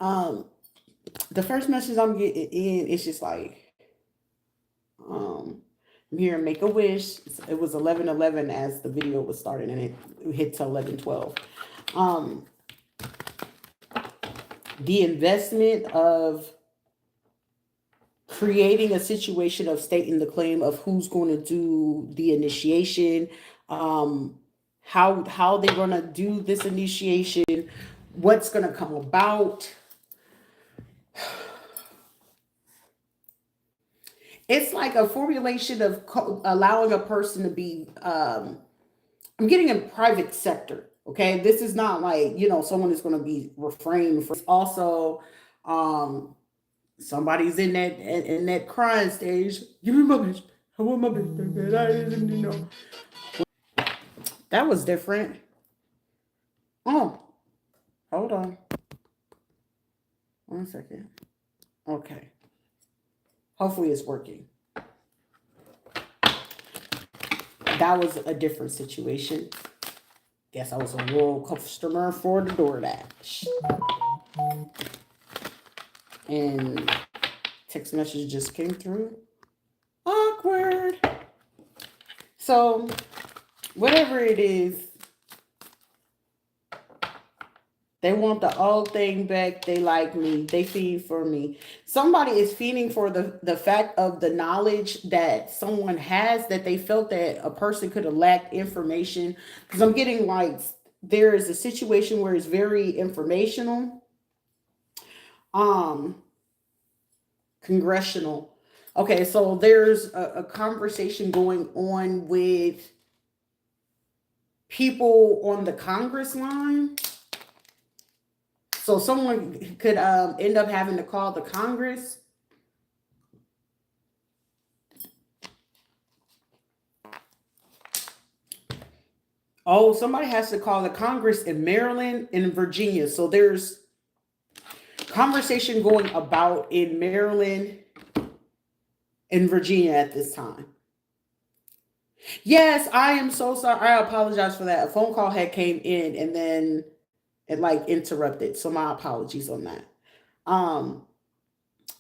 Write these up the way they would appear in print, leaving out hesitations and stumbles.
Um, the first message I'm getting in is just like, I'm here, make a wish. It was 11:11 as the video was starting, and it hit to 11:12. Um, the investment of creating a situation of stating the claim of who's going to do the initiation, um, how they're going to do this initiation, what's going to come about. It's like a formulation of allowing a person to be. I'm getting in private sector. Okay, this is not like someone is going to be refrained from. Also, um, somebody's in that crying stage. Give me my bitch. I want my bitch. I didn't. That was different. Oh, hold on. 1 second. Okay. Hopefully it's working. That was a different situation. Guess I was a little customer for the DoorDash. And text message just came through. Awkward. So, whatever it is, they want the old thing back. They like me. They feed for me. Somebody is feeding for the fact of the knowledge that someone has, that they felt that a person could have lacked information. Because I'm getting like there is a situation where it's very informational. Um, Congressional. Okay, so there's a conversation going on with people on the Congress line. So someone could end up having to call the Congress. Oh, somebody has to call the Congress in Maryland and in Virginia. So there's conversation going about in Maryland and Virginia at this time. Yes, I am so sorry. I apologize for that. A phone call had came in and then it like interrupted. So my apologies on that. Um,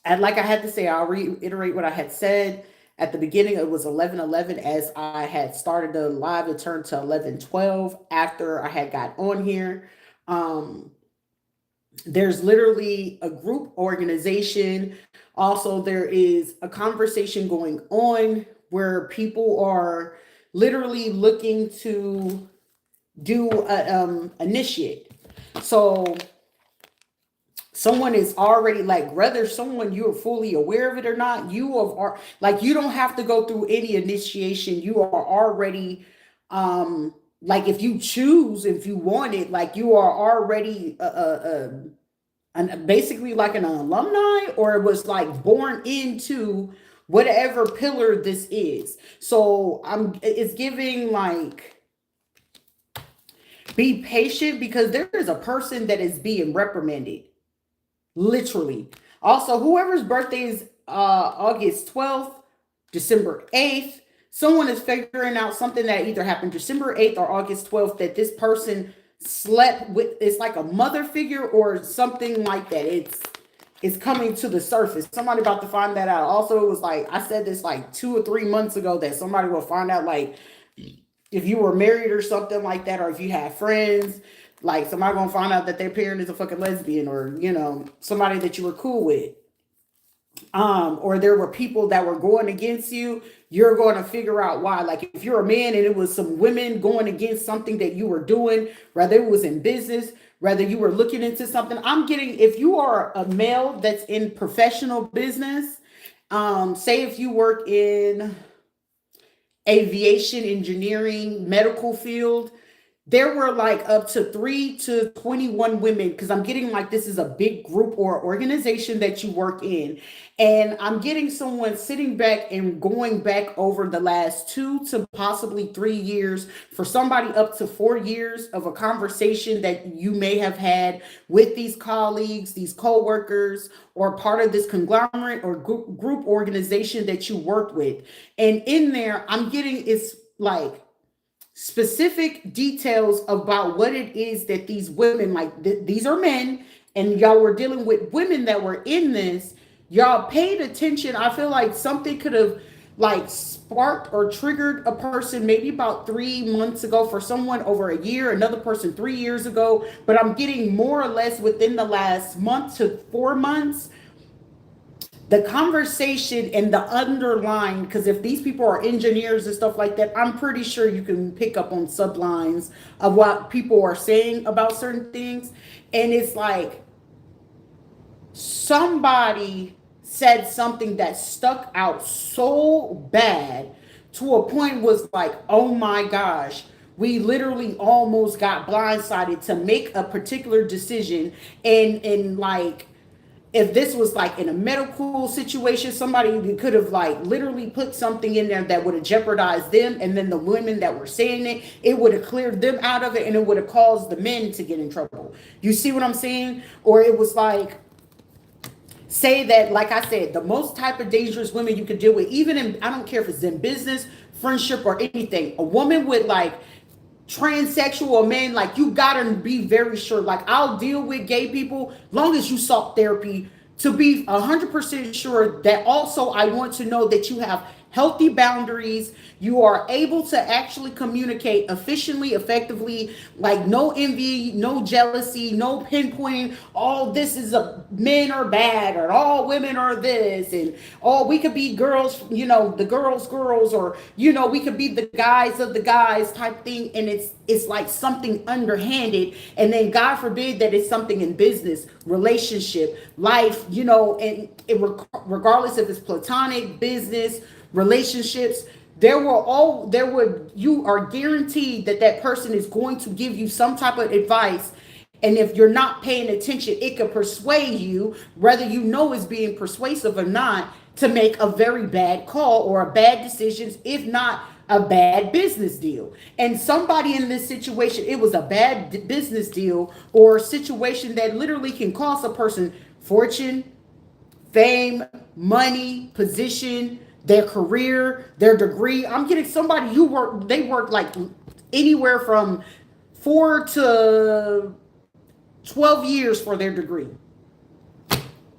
and like I had to say, I'll reiterate what I had said at the beginning. It was 11:11 as I had started the live. It turned to 11:12 after I had got on here. Um, there's literally a group organization. Also, there is a conversation going on where people are literally looking to do initiate. So someone is already like, whether someone you're fully aware of it or not, are like, you don't have to go through any initiation. You are already like, if you choose, if you want it, like you are already basically like an alumni, or it was like born into whatever pillar this is. So it's giving like, be patient, because there is a person that is being reprimanded. Literally. Also, whoever's birthday is August 12th, December 8th, someone is figuring out something that either happened December 8th or August 12th, that this person slept with. It's like a mother figure or something like that. It's coming to the surface. Somebody about to find that out. Also, it was like, I said this like 2 or 3 months ago, that somebody will find out, like, if you were married or something like that, or if you have friends, like somebody gonna find out that their parent is a fucking lesbian, or somebody that you were cool with, or there were people that were going against you. You're going to figure out why. Like, if you're a man and it was some women going against something that you were doing, whether it was in business, whether you were looking into something. I'm getting, if you are a male that's in professional business, say if you work in aviation, engineering, medical field, there were like up to 3 to 21 women, because I'm getting like this is a big group or organization that you work in. And I'm getting someone sitting back and going back over the last 2 to possibly 3 years, for somebody up to 4 years of a conversation that you may have had with these colleagues, these co-workers, or part of this conglomerate or group organization that you worked with. And in there, I'm getting, it's like specific details about what it is that these women, like these are men, and y'all were dealing with women that were in this, y'all paid attention. I feel like something could have like sparked or triggered a person maybe about 3 months ago, for someone over a year, another person 3 years ago. But I'm getting more or less within the last month to 4 months, the conversation and the underlying, because if these people are engineers and stuff like that, I'm pretty sure you can pick up on sublines of what people are saying about certain things. And it's like somebody said something that stuck out so bad to a point was like, oh my gosh, we literally almost got blindsided to make a particular decision. And like, if this was like in a medical situation, somebody could have like literally put something in there that would have jeopardized them, and then the women that were saying it would have cleared them out of it, and it would have caused the men to get in trouble. You see what I'm saying? Or it was like, say that, like I said, the most type of dangerous women you could deal with, even in, I don't care if it's in business, friendship, or anything, a woman with like transsexual men, like you gotta be very sure. Like, I'll deal with gay people long as you sought therapy, to be 100% sure that also I want to know that you have healthy boundaries, you are able to actually communicate efficiently, effectively, like no envy, no jealousy, no pinpointing, all this is a men are bad, or all women are this, and all we could be girls, the girls, or we could be the guys of the guys type thing. And it's like something underhanded, and then God forbid that it's something in business, relationship, life, and regardless if it's platonic, business, relationships, you are guaranteed that that person is going to give you some type of advice. And if you're not paying attention, it could persuade you, whether it's being persuasive or not, to make a very bad call or a bad decision, if not a bad business deal. And somebody in this situation, it was a bad business deal or situation that literally can cost a person fortune, fame, money, position, their career, their degree. I'm getting somebody they work like anywhere from 4 to 12 years for their degree.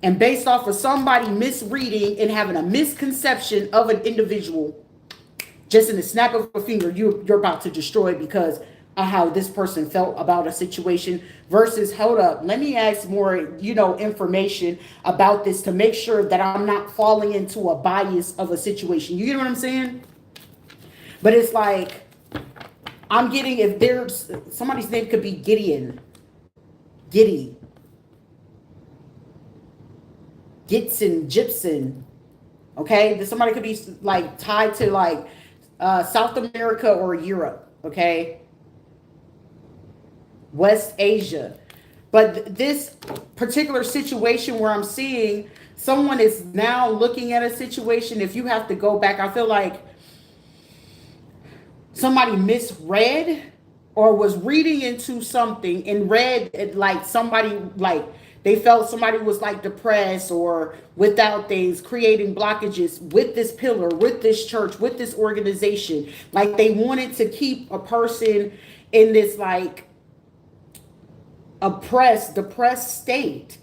And based off of somebody misreading and having a misconception of an individual, just in the snap of a finger, you're about to destroy it because of how this person felt about a situation, versus, hold up, let me ask more, information about this to make sure that I'm not falling into a bias of a situation. You get what I'm saying? But it's like, I'm getting, if there's somebody's name could be Gideon, Giddy, Gibson, Gibson. Okay, somebody could be like tied to like South America or Europe. Okay, West Asia. But this particular situation where I'm seeing someone is now looking at a situation, if you have to go back, I feel like somebody misread or was reading into something and read it like somebody, like they felt somebody was like depressed or without things, creating blockages with this pillar, with this church, with this organization. Like they wanted to keep a person in this like depressed state.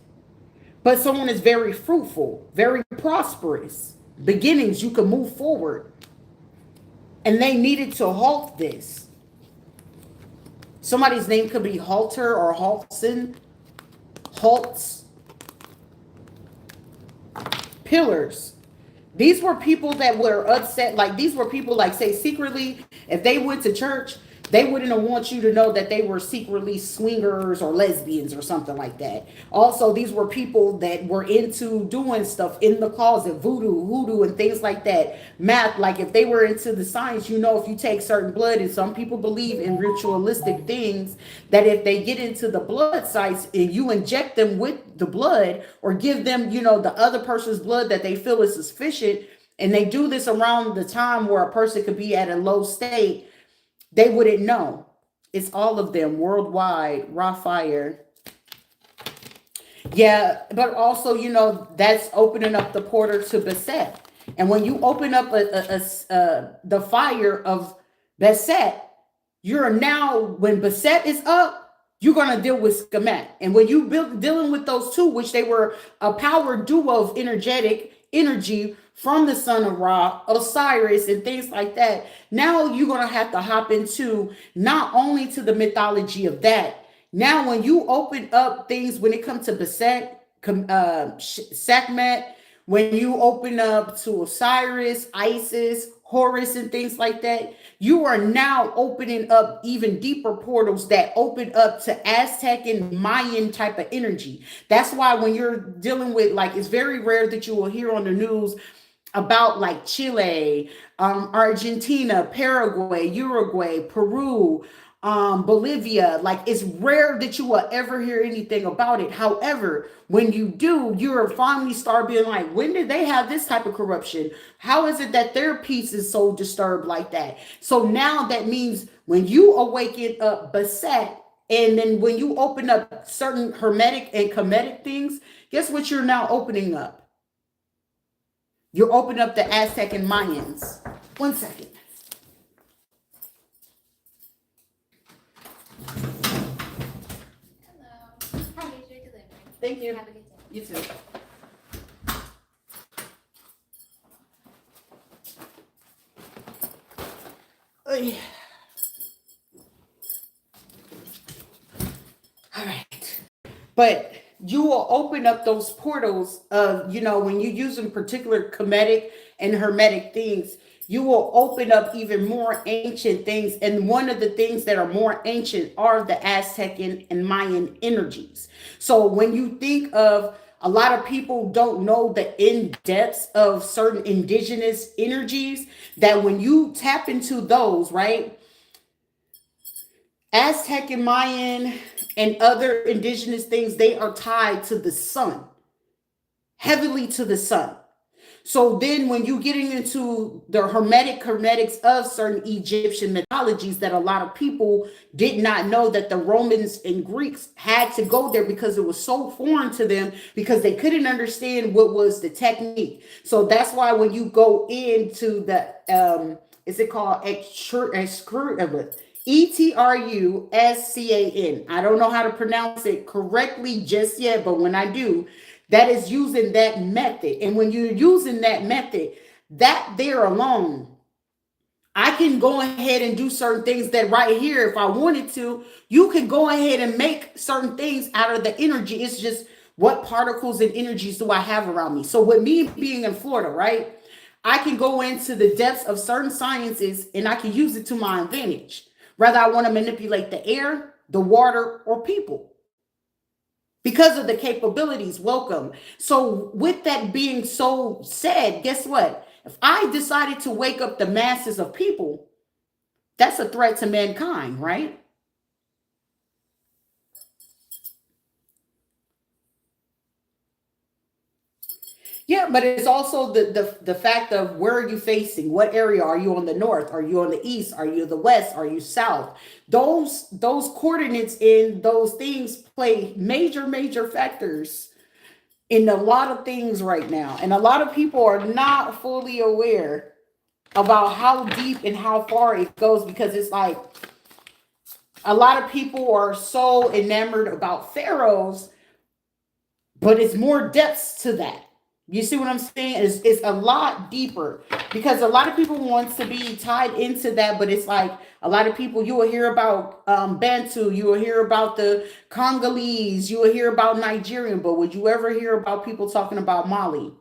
But someone is very fruitful, very prosperous. Beginnings, you can move forward. And they needed to halt this. Somebody's name could be Halter or Haltson. Halts. Pillars. These were people that were upset. Like these were people, like say secretly, if they went to church, they wouldn't want you to know that they were secretly swingers or lesbians or something like that. Also, these were people that were into doing stuff in the closet, voodoo, hoodoo, and things like that. Math, like if they were into the science, if you take certain blood, and some people believe in ritualistic things, that if they get into the blood sites and you inject them with the blood or give them, the other person's blood that they feel is sufficient, and they do this around the time where a person could be at a low state, they wouldn't know. It's all of them worldwide, raw fire. Yeah, but also, that's opening up the portal to Beset. And when you open up the fire of Beset, you're now, when Beset is up, you're going to deal with schemat. And when you build dealing with those two, which they were a power duo of energetic energy from the son of Ra, Osiris, and things like that, now you're going to have to hop into not only to the mythology of that. Now, when you open up things when it comes to Beset, Sekhmet, when you open up to Osiris, Isis, Horus, and things like that, you are now opening up even deeper portals that open up to Aztec and Mayan type of energy. That's why when you're dealing with, like, it's very rare that you will hear on the news about like Chile, Argentina, Paraguay, Uruguay, Peru, Bolivia. Like, it's rare that you will ever hear anything about it. However, when you do, you'll finally start being like, when did they have this type of corruption? How is it that their peace is so disturbed like that? So now that means when you awaken up Basset, and then when you open up certain hermetic and Kemetic things, guess what you're now opening up? You open up the Aztec and Mayans. 1 second. Hello. Hi. Here's your delivery. Thank you. Have a good day. You too. Oy. All right. But you will open up those portals of, when you're using particular Kemetic and Hermetic things, you will open up even more ancient things. And one of the things that are more ancient are the Aztec and Mayan energies. So when you think of, a lot of people don't know the in depths of certain indigenous energies, that when you tap into those, right? Aztec and Mayan and other indigenous things, they are tied to the sun, heavily to the sun. So then when you're getting into the hermetics of certain Egyptian mythologies, that a lot of people did not know, that the Romans and Greeks had to go there because it was so foreign to them, because they couldn't understand what was the technique. So that's why when you go into the, is it called Etruscan? I don't know how to pronounce it correctly just yet, but when I do, that is using that method. And when you're using that method, that there alone, I can go ahead and do certain things that right here, if I wanted to, you can go ahead and make certain things out of the energy. It's just what particles and energies do I have around me. So with me being in Florida, right, I can go into the depths of certain sciences and I can use it to my advantage. Whether I want to manipulate the air, the water, or people. Because of the capabilities, welcome. So with that being so said, guess what? If I decided to wake up the masses of people, that's a threat to mankind, right? Yeah, but it's also the fact of, where are you facing? What area are you on? The north? Are you on the east? Are you the west? Are you south? Those coordinates in those things play major factors in a lot of things right now. And a lot of people are not fully aware about how deep and how far it goes, because it's like a lot of people are so enamored about pharaohs, but it's more depths to that. You see what I'm saying? It's a lot deeper, because a lot of people want to be tied into that, but it's like a lot of people, you will hear about Bantu, you will hear about the Congolese, you will hear about Nigerian, but would you ever hear about people talking about Mali?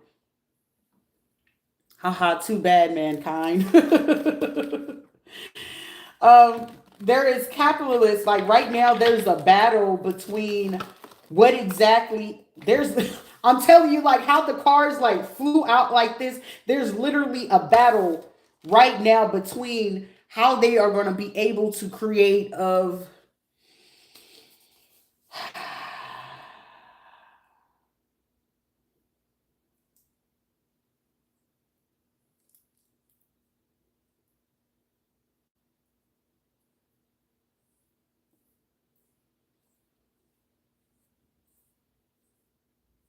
Haha, too bad, mankind. There is capitalists, like right now, there's a battle between what exactly, I'm telling you, like how the cars like flew out like this. There's literally a battle right now between how they are going to be able to create of.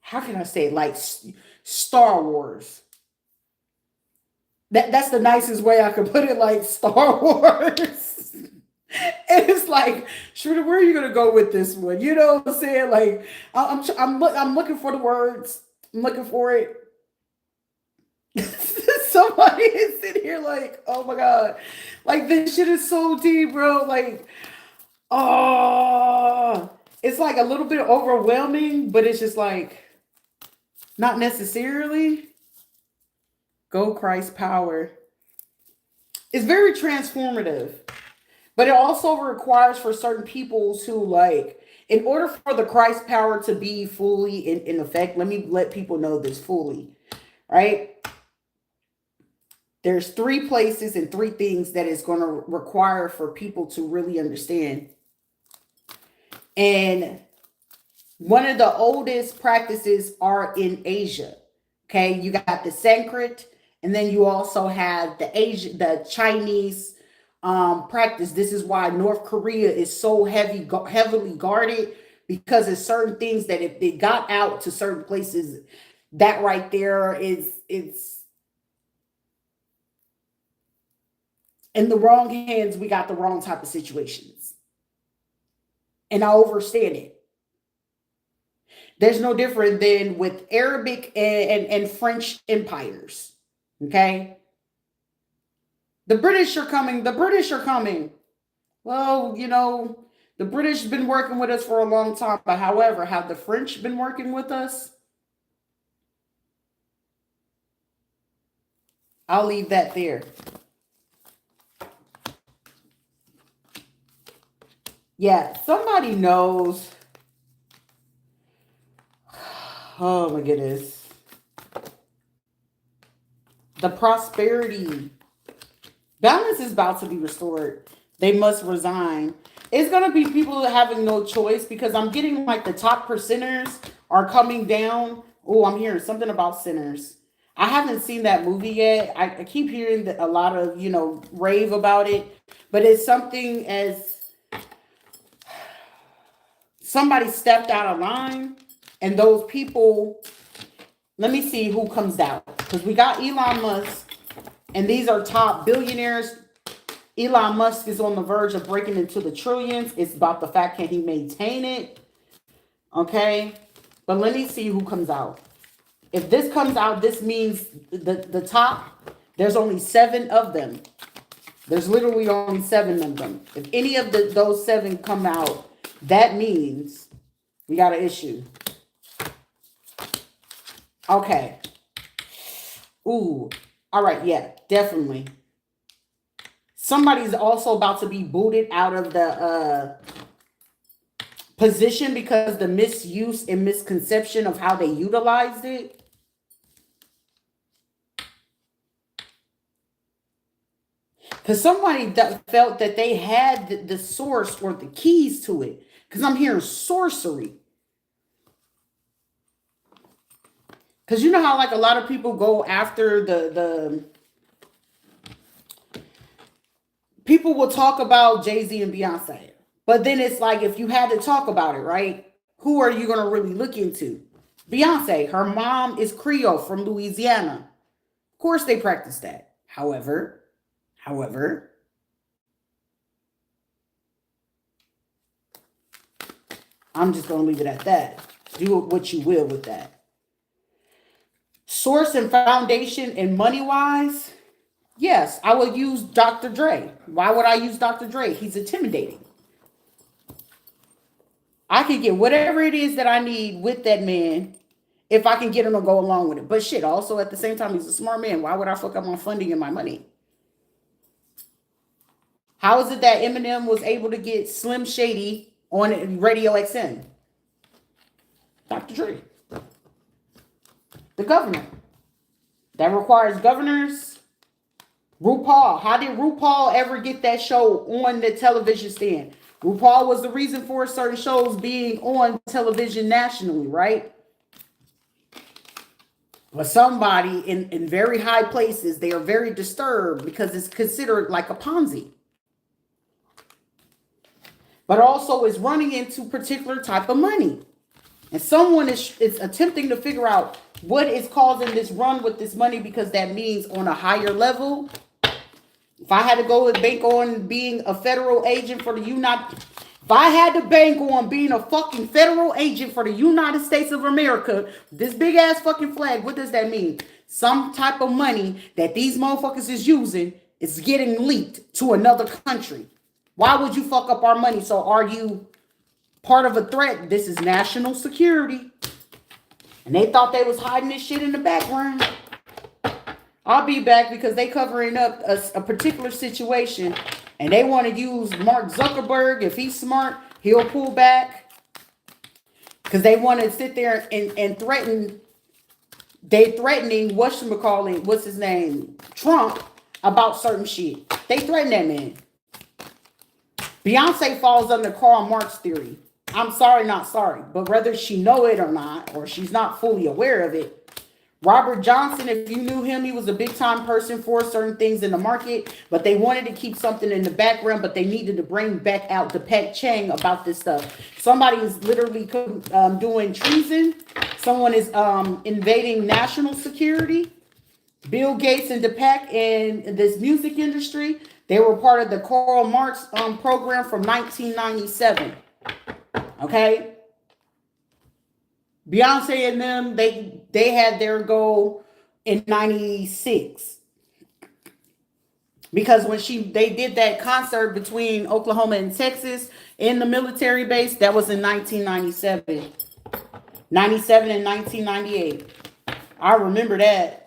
How can I say it? Like Star Wars. That's the nicest way I could put it, like Star Wars. And it's like, Shrita, where are you gonna go with this one? You know what I'm saying? Like, I'm looking for the words. I'm looking for it. Somebody is sitting here like, oh my god, like this shit is so deep, bro. Like, oh, it's like a little bit overwhelming, but it's just like not necessarily. Go Christ power. It's very transformative. But it also requires for certain people to like, in order for the Christ power to be fully in effect, let me let people know this fully, right? There's three places and three things that is going to require for people to really understand. And one of the oldest practices are in Asia. Okay, you got the Sanskrit, and then you also have the Chinese practice. This is why North Korea is so heavily guarded, because there's certain things that if they got out to certain places, that right there is it's in the wrong hands. We got the wrong type of situations, and I understand it. There's no different than with Arabic and French empires. Okay, the British are coming. The British are coming. Well, you know, the British have been working with us for a long time, but however, have the French been working with us? I'll leave that there. Yeah, somebody knows. Oh my goodness. The prosperity balance is about to be restored. They must resign. It's going to be people having no choice, because I'm getting like the top percenters are coming down. Oh, I'm hearing something about sinners. I haven't seen that movie yet. I keep hearing a lot of, rave about it, but it's something as somebody stepped out of line, and those people, let me see who comes out, because we got Elon Musk, and these are top billionaires. Elon Musk is on the verge of breaking into the trillions. It's about the fact, can he maintain it? Okay. But let me see who comes out. If this comes out, this means the top, there's only 7 of them. There's literally only 7 of them. If any of those 7 come out, that means we got an issue. Okay. Ooh. All right. Yeah, definitely. Somebody's also about to be booted out of the position because the misuse and misconception of how they utilized it. Because somebody felt that they had the source or the keys to it. Because I'm hearing sorcery. Because you know how like a lot of people go after the people will talk about Jay-Z and Beyonce. But then it's like, if you had to talk about it, right? Who are you going to really look into? Beyonce, her mom is Creole from Louisiana. Of course they practice that. However, I'm just going to leave it at that. Do what you will with that. Source and foundation and money-wise, yes, I will use Dr. Dre. Why would I use Dr. Dre? He's intimidating. I can get whatever it is that I need with that man if I can get him to go along with it. But shit, also at the same time, he's a smart man. Why would I fuck up my funding and my money? How is it that Eminem was able to get Slim Shady on Radio XM? Dr. Dre. The governor. That requires governors. RuPaul. How did RuPaul ever get that show on the television stand? RuPaul was the reason for certain shows being on television nationally, right? But somebody in very high places, they are very disturbed because it's considered like a Ponzi. But also is running into particular type of money. And someone is attempting to figure out what is causing this run with this money, because that means on a higher level, If I had to go with bank on being a federal agent for the if I had to bank on being a fucking federal agent for the United States of America, this big ass fucking flag, what does that mean? Some type of money that these motherfuckers is using is getting leaked to another country. Why would you fuck up our money? So are you part of a threat? This is national security. And they thought they was hiding this shit in the background. I'll be back because they covering up a particular situation and they want to use Mark Zuckerberg. If he's smart, he'll pull back because they want to sit there and threaten. They threatening whatchamacallit, what's his name? Trump about certain shit. They threaten that man. Beyonce falls under Karl Marx theory. I'm sorry, not sorry. But whether she know it or not, or she's not fully aware of it, Robert Johnson, if you knew him, he was a big time person for certain things in the market, but they wanted to keep something in the background, but they needed to bring back out the Pek Chang about this stuff. Somebody is literally doing treason. Someone is invading national security. Bill Gates and Deepak in this music industry, they were part of the Karl Marx program from 1997. Okay. Beyonce and them, they had their goal in 96. Because when they did that concert between Oklahoma and Texas in the military base, that was in 1997. 97 and 1998. I remember that.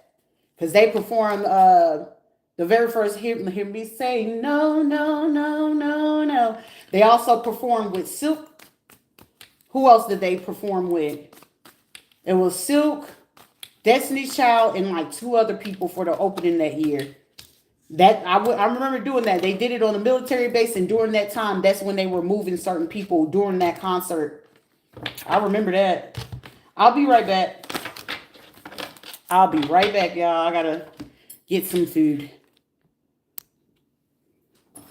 Because they performed the very first Hear Me Say No, No, No, No, No. They also performed with Silk. Who else did they perform with? It was Silk, Destiny's Child, and like 2 other people for the opening that year. That I remember doing that. They did it on the military base, and during that time, that's when they were moving certain people during that concert. I remember that. I'll be right back. Y'all. I gotta get some food.